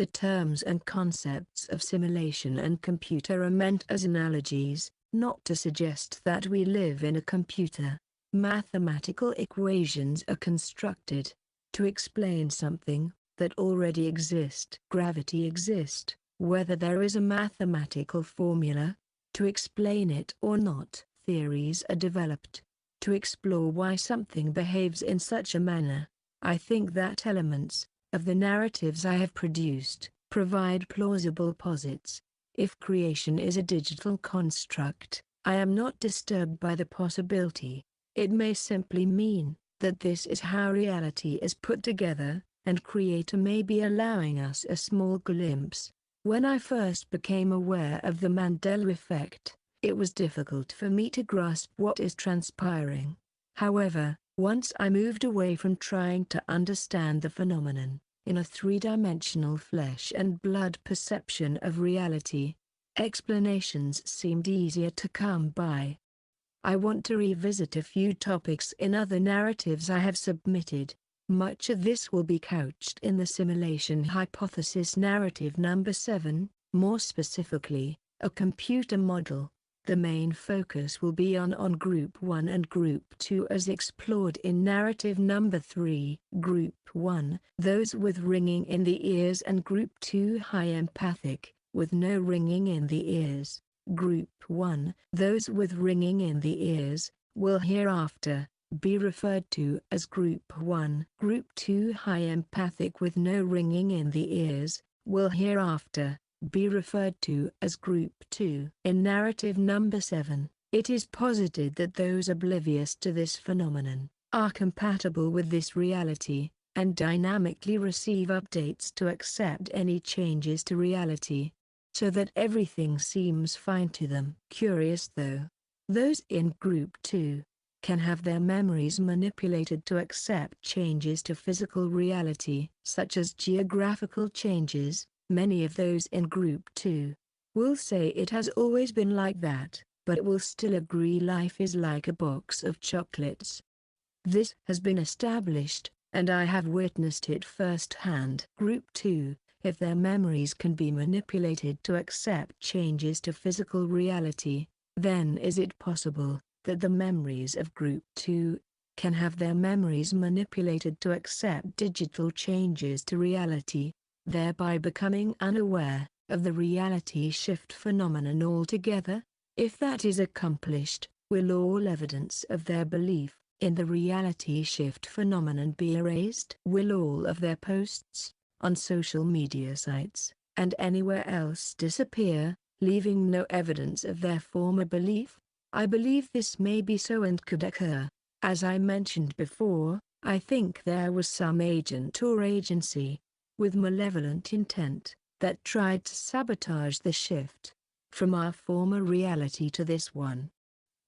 The terms and concepts of simulation and computer are meant as analogies, not to suggest that we live in a computer. Mathematical equations are constructed to explain something that already exists. Gravity exists, whether there is a mathematical formula to explain it or not. Theories are developed to explore why something behaves in such a manner. I think that elements of the narratives I have produced provide plausible posits. If creation is a digital construct, I am not disturbed by the possibility. It may simply mean that this is how reality is put together, and Creator may be allowing us a small glimpse. When I first became aware of the Mandela effect, it was difficult for me to grasp what is transpiring. However, once I moved away from trying to understand the phenomenon in a three-dimensional flesh and blood perception of reality, explanations seemed easier to come by. I want to revisit a few topics in other narratives I have submitted. Much of this will be couched in the simulation hypothesis narrative number 7, more specifically, a computer model. The main focus will be on Group 1 and Group 2 as explored in narrative number 3. Group 1, those with ringing in the ears, and Group 2 high empathic, with no ringing in the ears. Group 1, those with ringing in the ears, will hereafter be referred to as Group 1. Group 2 high empathic with no ringing in the ears, will hereafter be referred to as Group 2. In narrative number 7, it is posited that those oblivious to this phenomenon are compatible with this reality, and dynamically receive updates to accept any changes to reality, so that everything seems fine to them. Curious though, those in Group 2 can have their memories manipulated to accept changes to physical reality, such as geographical changes. Many of those in Group 2 will say it has always been like that, but will still agree life is like a box of chocolates. This has been established, and I have witnessed it firsthand. Group 2, if their memories can be manipulated to accept changes to physical reality, then is it possible that the memories of Group 2 can have their memories manipulated to accept digital changes to reality, thereby becoming unaware of the reality shift phenomenon altogether? If that is accomplished, will all evidence of their belief in the reality shift phenomenon be erased? Will all of their posts on social media sites and anywhere else disappear, leaving no evidence of their former belief? I believe this may be so and could occur. As I mentioned before, I think there was some agent or agency with malevolent intent that tried to sabotage the shift from our former reality to this one.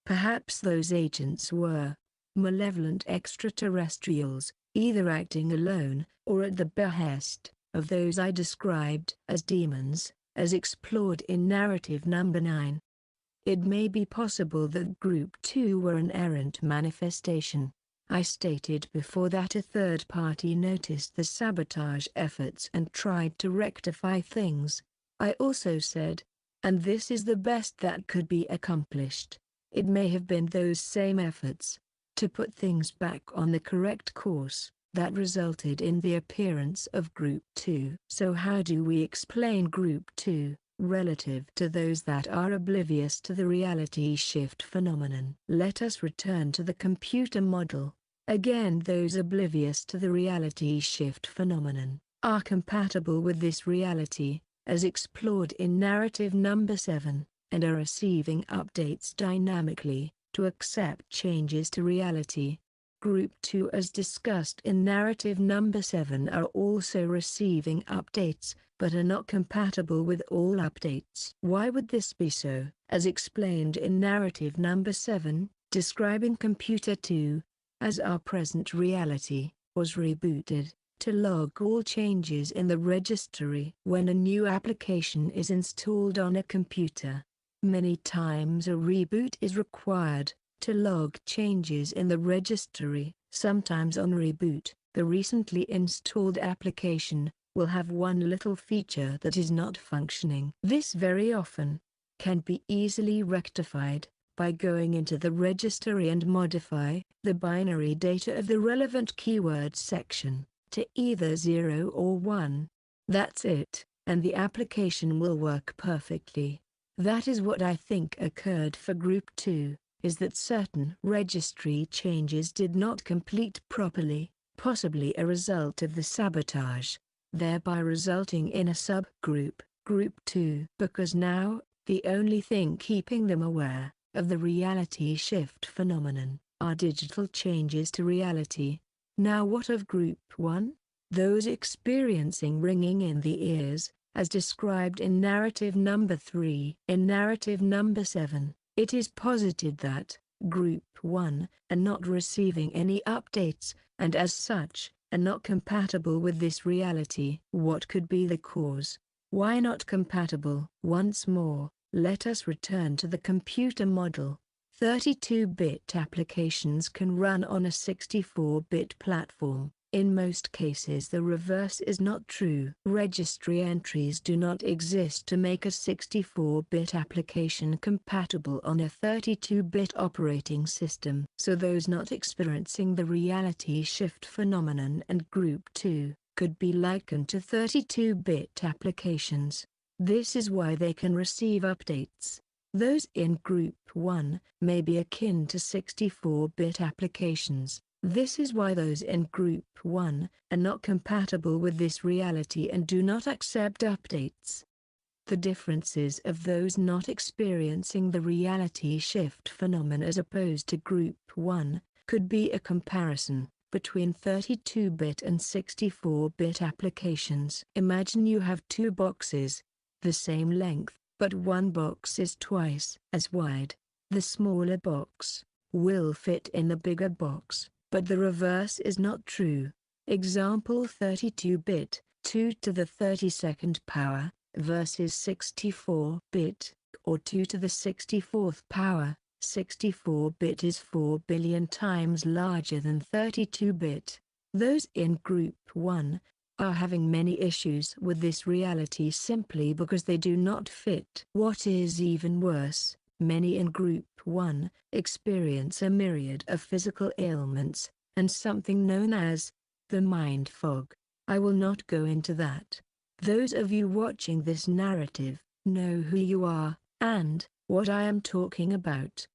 Perhaps those agents were malevolent extraterrestrials, either acting alone or at the behest of those I described as demons, as explored in narrative number 9. It may be possible that Group 2 were an errant manifestation. I stated before that a third party noticed the sabotage efforts and tried to rectify things. I also said, and this is the best that could be accomplished, it may have been those same efforts to put things back on the correct course that resulted in the appearance of Group 2. So how do we explain Group 2 relative to those that are oblivious to the reality shift phenomenon? Let us return to the computer model. Again, those oblivious to the reality shift phenomenon are compatible with this reality, as explored in narrative number 7, and are receiving updates dynamically to accept changes to reality. Group 2, as discussed in narrative number 7, are also receiving updates, but are not compatible with all updates. Why would this be so? As explained in narrative number 7, describing computer 2, as our present reality was rebooted to log all changes in the registry. When a new application is installed on a computer, many times a reboot is required to log changes in the registry. Sometimes on reboot, the recently installed application will have one little feature that is not functioning. This very often can be easily rectified by going into the registry and modify the binary data of the relevant keyword section to either 0 or 1. That's it, and the application will work perfectly. That is what I think occurred for Group 2, is that certain registry changes did not complete properly, possibly a result of the sabotage, thereby resulting in a subgroup, Group 2. Because now, the only thing keeping them aware of the reality shift phenomenon are digital changes to reality. Now what of Group 1? Those experiencing ringing in the ears, as described in narrative number 3. In narrative number 7, it is posited that Group 1 are not receiving any updates, and as such, are not compatible with this reality. What could be the cause? Why not compatible? Once more, let us return to the computer model. 32-bit applications can run on a 64-bit platform. In most cases the reverse is not true. Registry entries do not exist to make a 64-bit application compatible on a 32-bit operating system. So those not experiencing the reality shift phenomenon and Group 2 could be likened to 32-bit applications. This is why they can receive updates. Those in Group 1 may be akin to 64-bit applications. This is why those in Group 1 are not compatible with this reality and do not accept updates. The differences of those not experiencing the reality shift phenomenon as opposed to Group 1 could be a comparison between 32-bit and 64-bit applications. Imagine you have two boxes, the same length, but one box is twice as wide. The smaller box will fit in the bigger box, but the reverse is not true. Example 32-bit, 2 to the 32nd power, versus 64-bit, or 2 to the 64th power. 64-bit is 4 billion times larger than 32-bit. Those in Group 1 are having many issues with this reality simply because they do not fit. What is even worse, many in Group 1 experience a myriad of physical ailments, and something known as the mind fog. I will not go into that. Those of you watching this narrative know who you are, and what I am talking about.